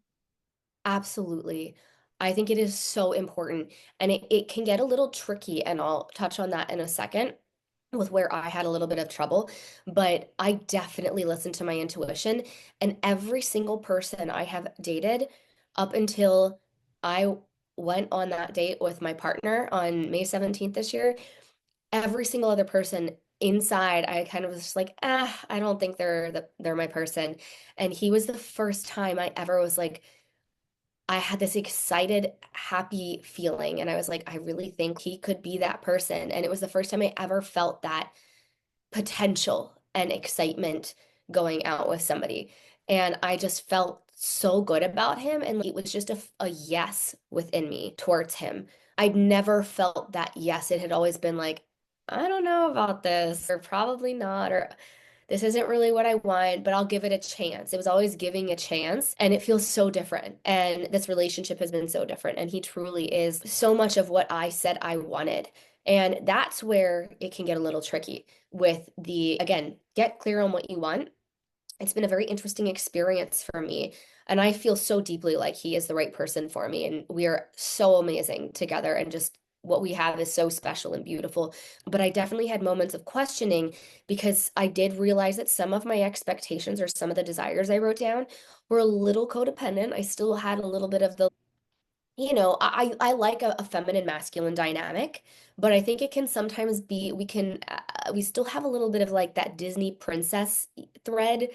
Absolutely. I think it is so important. And it can get a little tricky, and I'll touch on that in a second with where I had a little bit of trouble. But I definitely listened to my intuition. And every single person I have dated up until I went on that date with my partner on May 17th this year, every single other person inside, I kind of was just like, I don't think they're my person. And he was the first time I ever was like, I had this excited, happy feeling. And I was like, I really think he could be that person. And it was the first time I ever felt that potential and excitement going out with somebody. And I just felt so good about him. And it was just a yes within me towards him. I'd never felt that yes. It had always been like, I don't know about this, or probably not, or this isn't really what I want, but I'll give it a chance. It was always giving a chance, and it feels so different. And this relationship has been so different. And he truly is so much of what I said I wanted. And that's where it can get a little tricky with again, get clear on what you want. It's been a very interesting experience for me. And I feel so deeply like he is the right person for me. And we are so amazing together. And just what we have is so special and beautiful. But I definitely had moments of questioning because I did realize that some of my expectations or some of the desires I wrote down were a little codependent. I still had a little bit of the I like a feminine masculine dynamic, but I think it can sometimes be we still have a little bit of like that Disney princess thread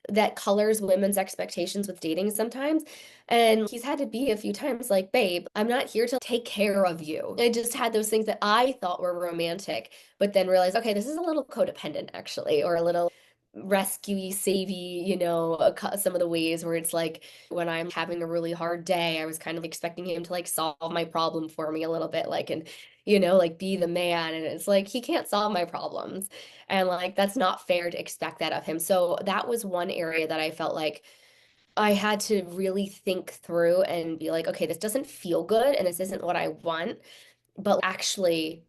that colors women's expectations with dating sometimes. And he's had to be a few times like, babe, I'm not here to take care of you. I just had those things that I thought were romantic, but then realized, okay, this is a little codependent actually, or a little rescue savey, some of the ways where it's like when I'm having a really hard day, I was kind of expecting him to like solve my problem for me a little bit, like, and like be the man. And it's like he can't solve my problems. And like that's not fair to expect that of him. So that was one area that I felt like I had to really think through and be like, okay, this doesn't feel good and this isn't what I want, but actually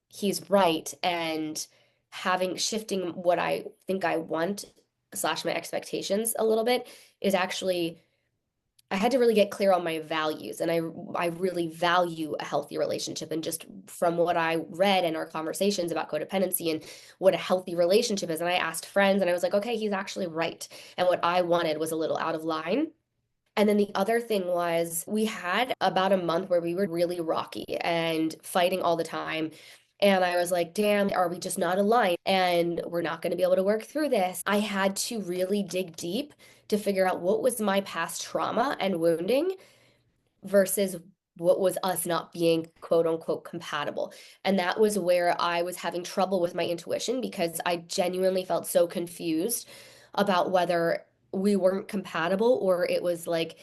he's right. And having shifting what I think I want slash my expectations a little bit is actually I had to really get clear on my values, and I really value a healthy relationship. And just from what I read in our conversations about codependency and what a healthy relationship is, and I asked friends and I was like, okay, he's actually right. And what I wanted was a little out of line. And then the other thing was we had about a month where we were really rocky and fighting all the time. And I was like, damn, are we just not aligned? And we're not going to be able to work through this. I had to really dig deep to figure out what was my past trauma and wounding versus what was us not being quote unquote compatible. And that was where I was having trouble with my intuition because I genuinely felt so confused about whether we weren't compatible or it was like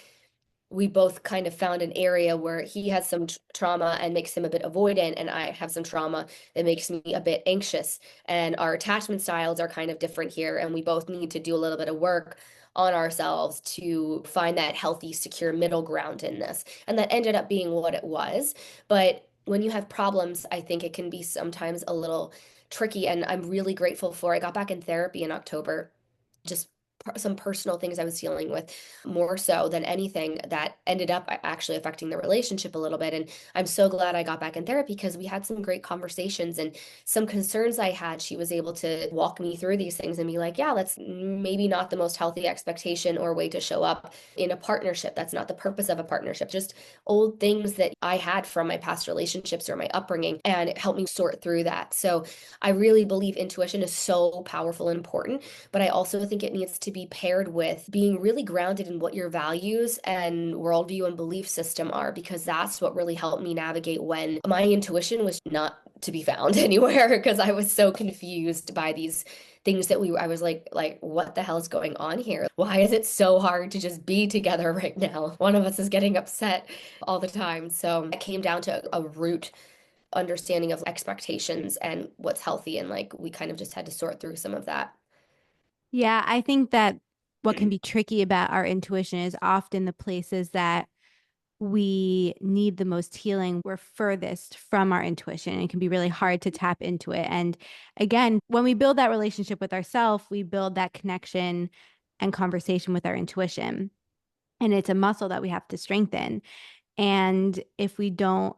we both kind of found an area where he has some trauma and makes him a bit avoidant, and I have some trauma that makes me a bit anxious. And our attachment styles are kind of different here, and we both need to do a little bit of work on ourselves to find that healthy, secure middle ground in this. And that ended up being what it was. But when you have problems, I think it can be sometimes a little tricky. And I'm really grateful for I got back in therapy in October. Just some personal things I was dealing with more so than anything that ended up actually affecting the relationship a little bit. And I'm so glad I got back in therapy because we had some great conversations and some concerns I had. She was able to walk me through these things and be like, yeah, that's maybe not the most healthy expectation or way to show up in a partnership. That's not the purpose of a partnership. Just old things that I had from my past relationships or my upbringing. And it helped me sort through that. So I really believe intuition is so powerful and important, but I also think it needs to be paired with being really grounded in what your values and worldview and belief system are, because that's what really helped me navigate when my intuition was not to be found anywhere because I was so confused by these things that I was like what the hell is going on here? Why is it so hard to just be together right now? One of us is getting upset all the time. So it came down to a root understanding of expectations and what's healthy, and like we kind of just had to sort through some of that. Yeah, I think that what can be tricky about our intuition is often the places that we need the most healing, we're furthest from our intuition. It can be really hard to tap into it. And again, when we build that relationship with ourselves, we build that connection and conversation with our intuition. And it's a muscle that we have to strengthen. And if we don't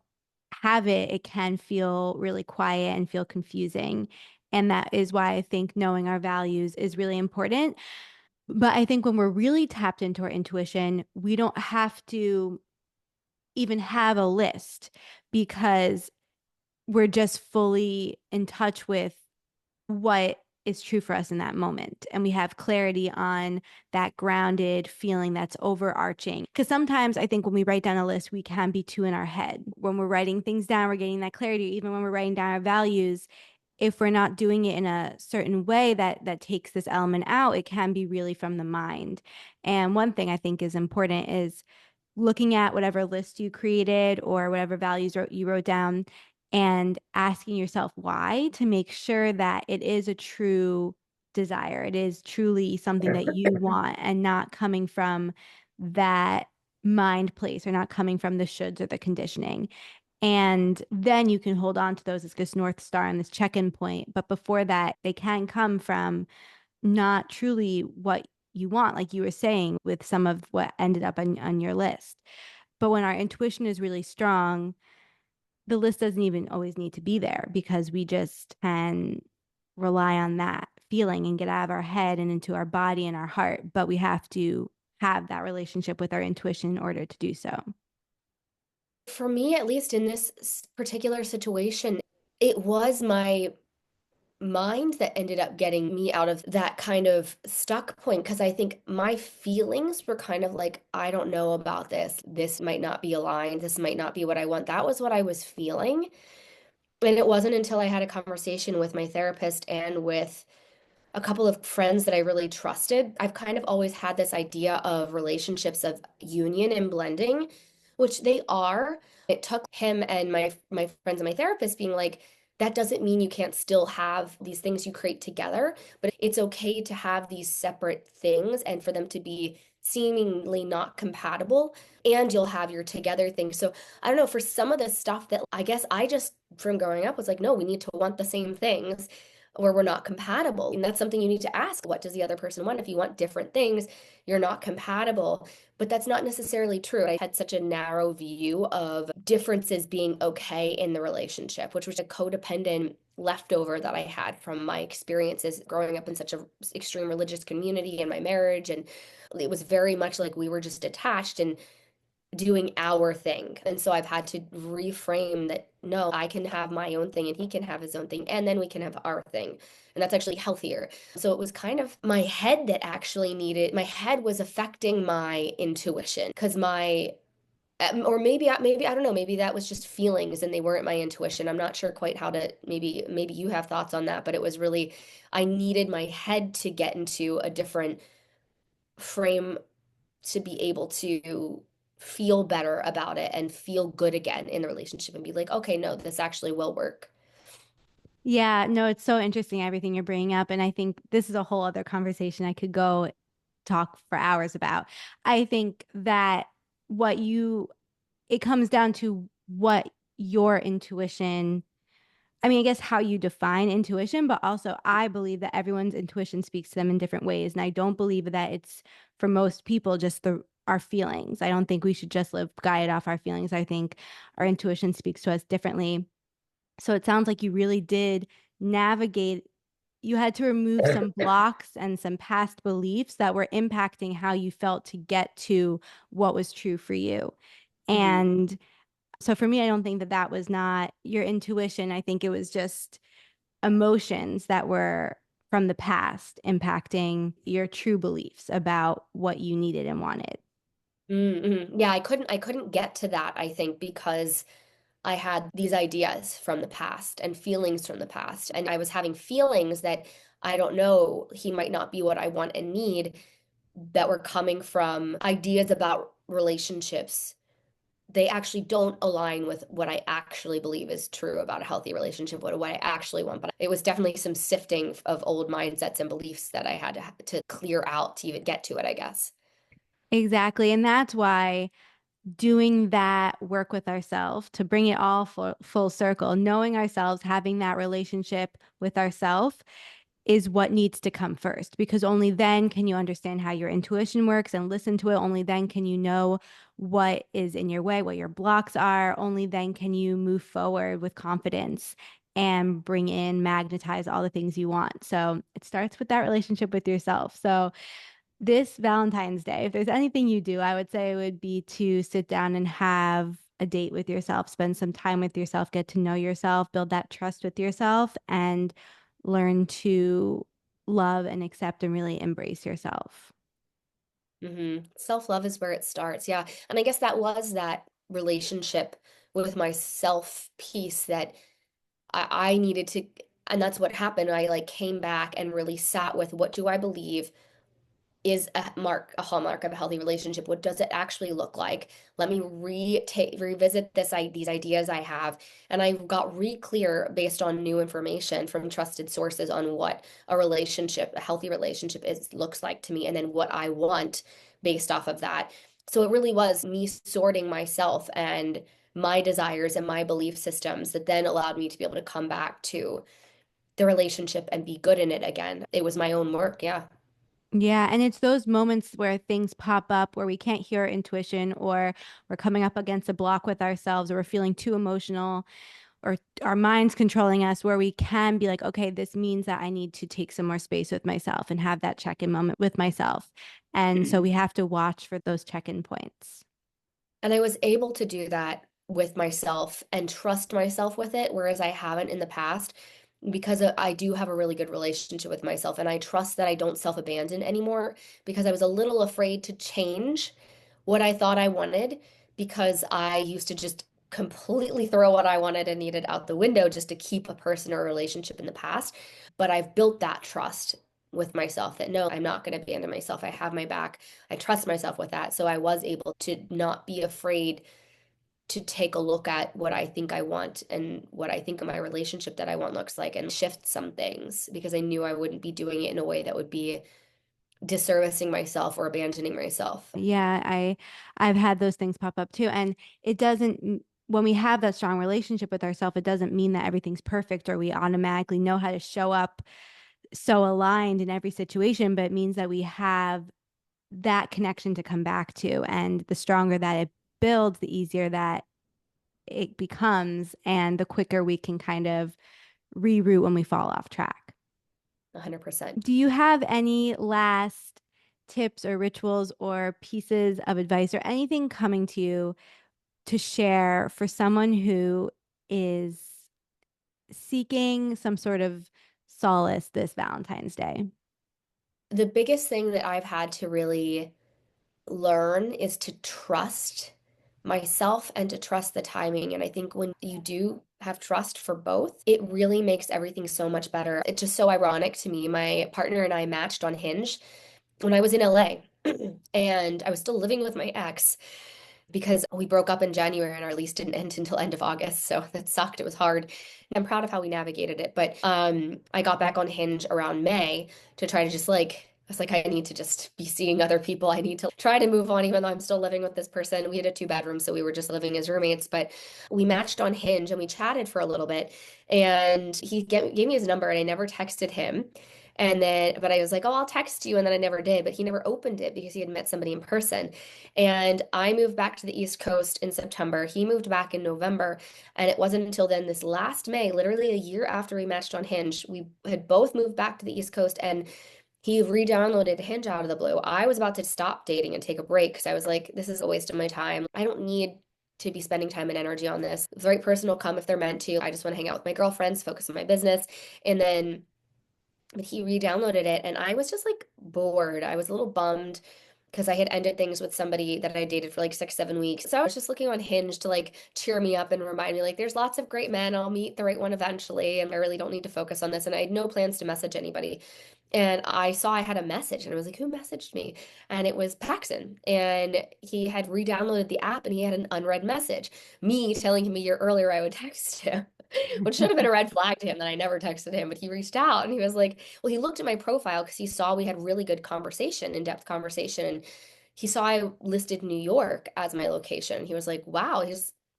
have it, it can feel really quiet and feel confusing. And that is why I think knowing our values is really important. But I think when we're really tapped into our intuition, we don't have to even have a list because we're just fully in touch with what is true for us in that moment. And we have clarity on that grounded feeling that's overarching. Because sometimes I think when we write down a list, we can be too in our head. When we're writing things down, we're getting that clarity. Even when we're writing down our values, if we're not doing it in a certain way that takes this element out, it can be really from the mind. And one thing I think is important is looking at whatever list you created or whatever values you wrote down and asking yourself why, to make sure that it is a true desire. It is truly something that you want and not coming from that mind place or not coming from the shoulds or the conditioning. And then you can hold on to those as this North Star and this check-in point. But before that, they can come from not truly what you want, like you were saying with some of what ended up on your list. But when our intuition is really strong, the list doesn't even always need to be there because we just can rely on that feeling and get out of our head and into our body and our heart. But we have to have that relationship with our intuition in order to do so. For me, at least in this particular situation, it was my mind that ended up getting me out of that kind of stuck point because I think my feelings were kind of like, I don't know about this. This might not be aligned. This might not be what I want. That was what I was feeling. And it wasn't until I had a conversation with my therapist and with a couple of friends that I really trusted. I've kind of always had this idea of relationships of union and blending, which they are. It took him and my friends and my therapist being like, that doesn't mean you can't still have these things you create together, but it's okay to have these separate things and for them to be seemingly not compatible, and you'll have your together thing. So I don't know, for some of the stuff that I guess I just from growing up was like, no, we need to want the same things or we're not compatible. And that's something you need to ask. What does the other person want? If you want different things, you're not compatible. But that's not necessarily true. I had such a narrow view of differences being okay in the relationship, which was a codependent leftover that I had from my experiences growing up in such a extreme religious community in my marriage. And it was very much like we were just attached and doing our thing. And so I've had to reframe that no, I can have my own thing and he can have his own thing, and then we can have our thing. And that's actually healthier. So it was kind of my head that actually needed, my head was affecting my intuition because my or maybe I don't know, maybe that was just feelings and they weren't my intuition. I'm not sure quite how to, maybe you have thoughts on that, but it was really I needed my head to get into a different frame to be able to feel better about it and feel good again in the relationship and be like, okay, no, this actually will work. Yeah, no, it's so interesting everything you're bringing up. And I think this is a whole other conversation I could go talk for hours about. I think that what you, it comes down to what your intuition, I mean, I guess how you define intuition, but also I believe that everyone's intuition speaks to them in different ways. And I don't believe that it's for most people just our feelings. I don't think we should just live guided off our feelings. I think our intuition speaks to us differently. So it sounds like you really did navigate, you had to remove some blocks and some past beliefs that were impacting how you felt to get to what was true for you. Hmm. And so for me, I don't think that that was not your intuition. I think it was just emotions that were from the past impacting your true beliefs about what you needed and wanted. Mm-hmm. Yeah, I couldn't get to that, I think, because I had these ideas from the past and feelings from the past. And I was having feelings that I don't know, he might not be what I want and need, that were coming from ideas about relationships. They actually don't align with what I actually believe is true about a healthy relationship, what I actually want. But it was definitely some sifting of old mindsets and beliefs that I had to clear out to even get to it, I guess. Exactly. And that's why doing that work with ourselves to bring it all full circle, knowing ourselves, having that relationship with ourselves is what needs to come first because only then can you understand how your intuition works and listen to it. Only then can you know what is in your way, what your blocks are. Only then can you move forward with confidence and bring in, magnetize all the things you want. So it starts with that relationship with yourself. So this Valentine's Day, if there's anything you do, I would say it would be to sit down and have a date with yourself, spend some time with yourself, get to know yourself, build that trust with yourself, and learn to love and accept and really embrace yourself. Self-love is where it starts. Yeah. And I guess that was that relationship with myself piece that I needed to, and that's what happened. I like came back and really sat with what do I believe is a hallmark of a healthy relationship. What does it actually look like? Let me revisit these ideas I have, and I got re-clear based on new information from trusted sources on what a healthy relationship is looks like to me, and then what I want based off of that. So it really was me sorting myself and my desires and my belief systems that then allowed me to be able to come back to the relationship and be good in it again. It was my own work, yeah. Yeah, and it's those moments where things pop up where we can't hear our intuition or we're coming up against a block with ourselves or we're feeling too emotional or our minds controlling us where we can be like, okay, this means that I need to take some more space with myself and have that check-in moment with myself. And so we have to watch for those check-in points. And I was able to do that with myself and trust myself with it, whereas I haven't in the past because I do have a really good relationship with myself and I trust that I don't self-abandon anymore because I was a little afraid to change what I thought I wanted because I used to just completely throw what I wanted and needed out the window just to keep a person or a relationship in the past. But I've built that trust with myself that no, I'm not going to abandon myself. I have my back. I trust myself with that. So I was able to not be afraid to take a look at what I think I want and what I think my relationship that I want looks like and shift some things because I knew I wouldn't be doing it in a way that would be disservicing myself or abandoning myself. Yeah, I've had those things pop up too. And it doesn't when we have that strong relationship with ourselves, it doesn't mean that everything's perfect or we automatically know how to show up so aligned in every situation, but it means that we have that connection to come back to. And the stronger that it builds, the easier that it becomes, and the quicker we can kind of reroute when we fall off track. 100%. Do you have any last tips or rituals or pieces of advice or anything coming to you to share for someone who is seeking some sort of solace this Valentine's Day? The biggest thing that I've had to really learn is to trust myself and to trust the timing. And I think when you do have trust for both, it really makes everything so much better. It's just so ironic to me. My partner and I matched on Hinge when I was in LA and I was still living with my ex because we broke up in January and our lease didn't end until end of August. So that sucked. It was hard. I'm proud of how we navigated it. But I got back on Hinge around May to try to just like I was like, I need to just be seeing other people. I need to try to move on, even though I'm still living with this person. We had a two-bedroom, so we were just living as roommates. But we matched on Hinge and we chatted for a little bit. And he gave me his number, and I never texted him. And then, but I was like, oh, I'll text you. And then I never did. But he never opened it because he had met somebody in person. And I moved back to the East Coast in September. He moved back in November. And it wasn't until then, this last May, literally a year after we matched on Hinge, we had both moved back to the East Coast and he re-downloaded Hinge out of the blue. I was about to stop dating and take a break because I was like, this is a waste of my time. I don't need to be spending time and energy on this. The right person will come if they're meant to. I just want to hang out with my girlfriends, focus on my business. And then but he re-downloaded it and I was just like bored. I was a little bummed because I had ended things with somebody that I dated for like 6, 7 weeks. So I was just looking on Hinge to like cheer me up and remind me like there's lots of great men. I'll meet the right one eventually and I really don't need to focus on this. And I had no plans to message anybody. And I saw I had a message and I was like, who messaged me? And it was Paxson. And he had re-downloaded the app and he had an unread message. Me telling him a year earlier I would text him, which should have been a red flag to him that I never texted him. But he reached out and he was like, well, he looked at my profile because he saw we had really good conversation, in-depth conversation. And he saw I listed New York as my location. He was like, wow,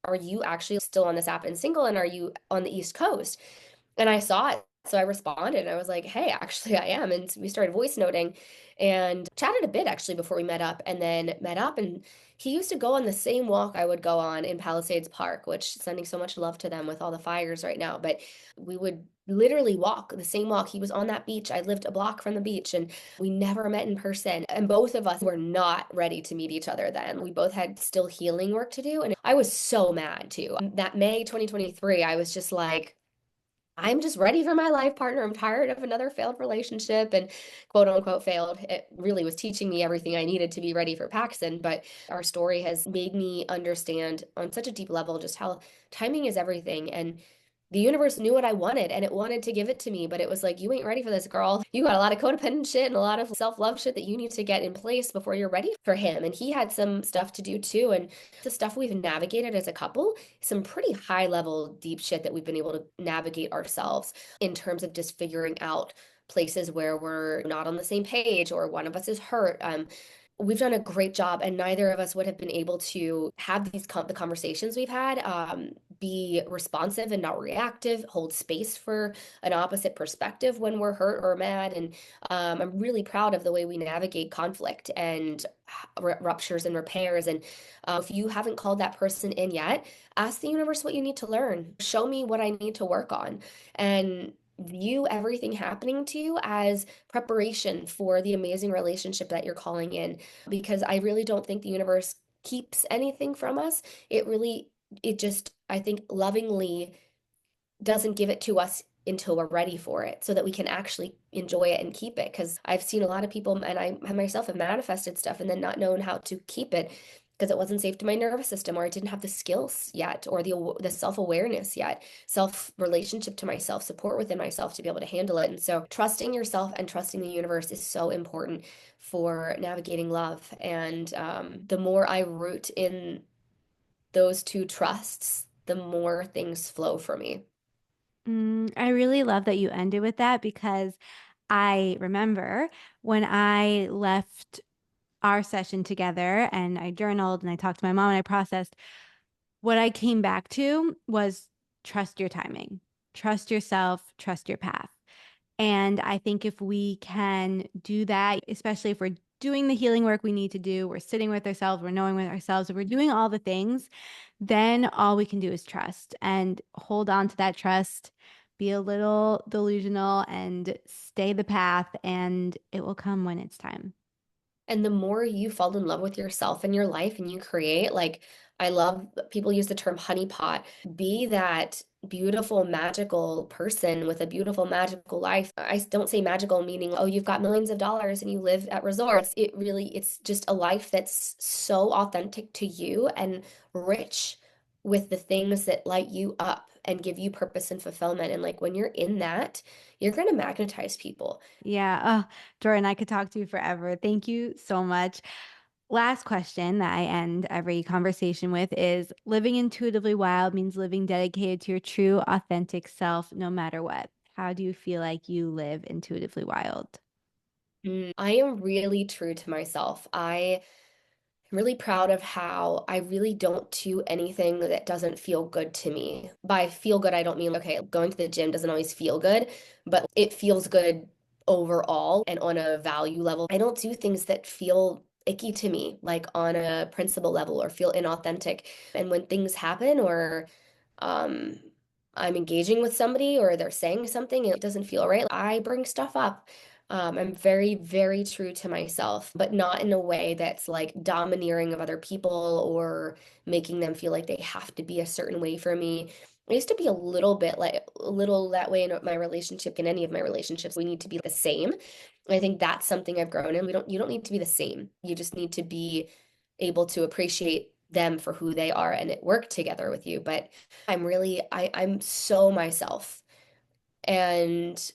are you actually still on this app and single? And are you on the East Coast? And I saw it. So I responded and I was like, hey, actually, I am. And we started voice noting and chatted a bit actually before we met up and then met up. And he used to go on the same walk I would go on in Palisades Park, which sending so much love to them with all the fires right now. But we would literally walk the same walk. He was on that beach. I lived a block from the beach and we never met in person. And both of us were not ready to meet each other then. We both had still healing work to do. And I was so mad too. That May 2023, I was just like, I'm just ready for my life partner. I'm tired of another failed relationship and quote unquote failed. It really was teaching me everything I needed to be ready for Paxton. But our story has made me understand on such a deep level just how timing is everything. And the universe knew what I wanted and it wanted to give it to me, but it was like, you ain't ready for this, girl. You got a lot of codependent shit and a lot of self-love shit that you need to get in place before you're ready for him. And he had some stuff to do too. And the stuff we've navigated as a couple, some pretty high level, deep shit that we've been able to navigate ourselves in terms of just figuring out places where we're not on the same page or one of us is hurt. We've done a great job and neither of us would have been able to have the conversations we've had, be responsive and not reactive, hold space for an opposite perspective when we're hurt or mad. And I'm really proud of the way we navigate conflict and ruptures and repairs. And if you haven't called that person in yet, ask the universe what you need to learn. Show me what I need to work on. And view everything happening to you as preparation for the amazing relationship that you're calling in because I really don't think the universe keeps anything from us. It really it just, I think, lovingly doesn't give it to us until we're ready for it so that we can actually enjoy it and keep it. Because I've seen a lot of people, and I myself have manifested stuff and then not known how to keep it because it wasn't safe to my nervous system, or I didn't have the skills yet, or the self-awareness yet, self relationship to myself, support within myself to be able to handle it. And so trusting yourself and trusting the universe is so important for navigating love. And the more I root in those two trusts, the more things flow for me. I really love that you ended with that because I remember when I left our session together and I journaled and I talked to my mom and I processed, what I came back to was trust your timing, trust yourself, trust your path. And I think if we can do that, especially if we're doing the healing work we need to do, we're sitting with ourselves, we're knowing with ourselves, if we're doing all the things, then all we can do is trust and hold on to that trust, be a little delusional and stay the path, and it will come when it's time. And the more you fall in love with yourself and your life and you create, like, I love people use the term honeypot, be that beautiful, magical person with a beautiful, magical life. I don't say magical meaning, oh, you've got millions of dollars and you live at resorts. It really, it's just a life that's so authentic to you and rich with the things that light you up and give you purpose and fulfillment. And like when you're in that, you're going to magnetize people. Yeah. Oh, Jordan, I could talk to you forever. Thank you so much. Last question that I end every conversation with is living intuitively wild means living dedicated to your true, authentic self, no matter what. How do you feel like you live intuitively wild? I am really true to myself. I'm really proud of how I really don't do anything that doesn't feel good to me. By feel good, I don't mean, okay, going to the gym doesn't always feel good, but it feels good overall and on a value level. I don't do things that feel icky to me, like on a principle level or feel inauthentic. And when things happen or um, I'm engaging with somebody or they're saying something and it doesn't feel right, I bring stuff up. I'm very, very true to myself, but not in a way that's like domineering of other people or making them feel like they have to be a certain way for me. I used to be a little bit like a little that way in my relationship, in any of my relationships. We need to be the same. I think that's something I've grown in. You don't need to be the same. You just need to be able to appreciate them for who they are and it work together with you. But I'm so myself. And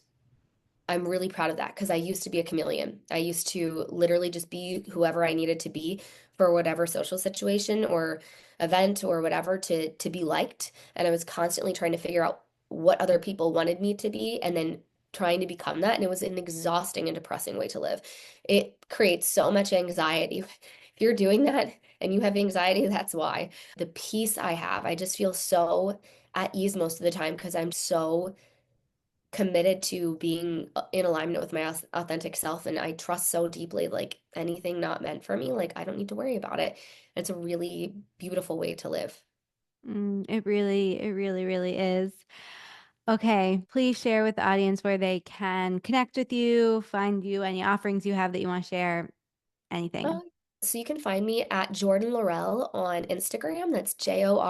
I'm really proud of that because I used to be a chameleon. I used to literally just be whoever I needed to be for whatever social situation or event or whatever to be liked. And I was constantly trying to figure out what other people wanted me to be and then trying to become that. And it was an exhausting and depressing way to live. It creates so much anxiety. If you're doing that and you have anxiety, that's why. The peace I have, I just feel so at ease most of the time because I'm so committed to being in alignment with my authentic self and I trust so deeply like anything not meant for me like I don't need to worry about it. It's a really beautiful way to live. It really, really is. Okay, please share with the audience where they can connect with you, find you, any offerings you have that you want to share, anything. Oh, so you can find me at Jordan Laurelle on Instagram. That's JordanLaurelle.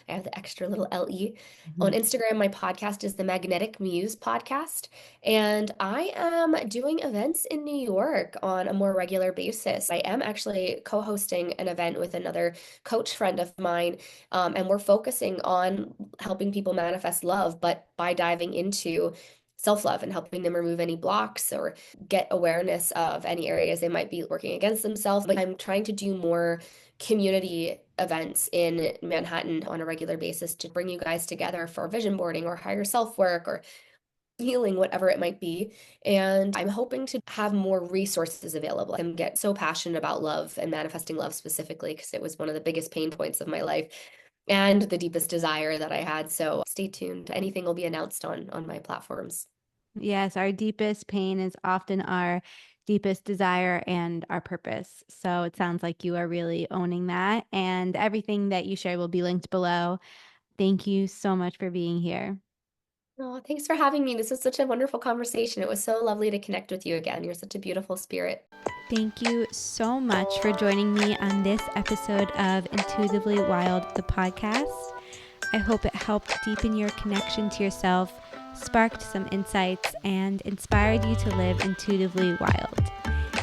I have the extra little LE. On Mhm. Instagram, my podcast is the Magnetic Muse podcast. And I am doing events in New York on a more regular basis. I am actually co-hosting an event with another coach friend of mine. And we're focusing on helping people manifest love, but by diving into self-love and helping them remove any blocks or get awareness of any areas they might be working against themselves. But I'm trying to do more community events in Manhattan on a regular basis to bring you guys together for vision boarding or higher self work or healing, whatever it might be. And I'm hoping to have more resources available and get so passionate about love and manifesting love specifically because it was one of the biggest pain points of my life and the deepest desire that I had. So stay tuned. Anything will be announced on my platforms. Yes, our deepest pain is often our deepest desire and our purpose. So it sounds like you are really owning that, and everything that you share will be linked below. Thank you so much for being here. Oh, thanks for having me. This was such a wonderful conversation. It was so lovely to connect with you again. You're such a beautiful spirit. Thank you so much for joining me on this episode of Intuitively Wild, the podcast. I hope it helped deepen your connection to yourself, sparked some insights, and inspired you to live intuitively wild.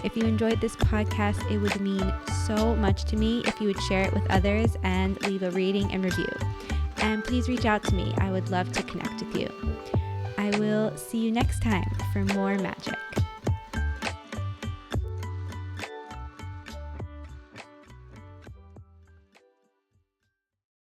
If you enjoyed this podcast, it would mean so much to me if you would share it with others and leave a rating and review. And please reach out to me. I would love to connect with you. I will see you next time for more magic.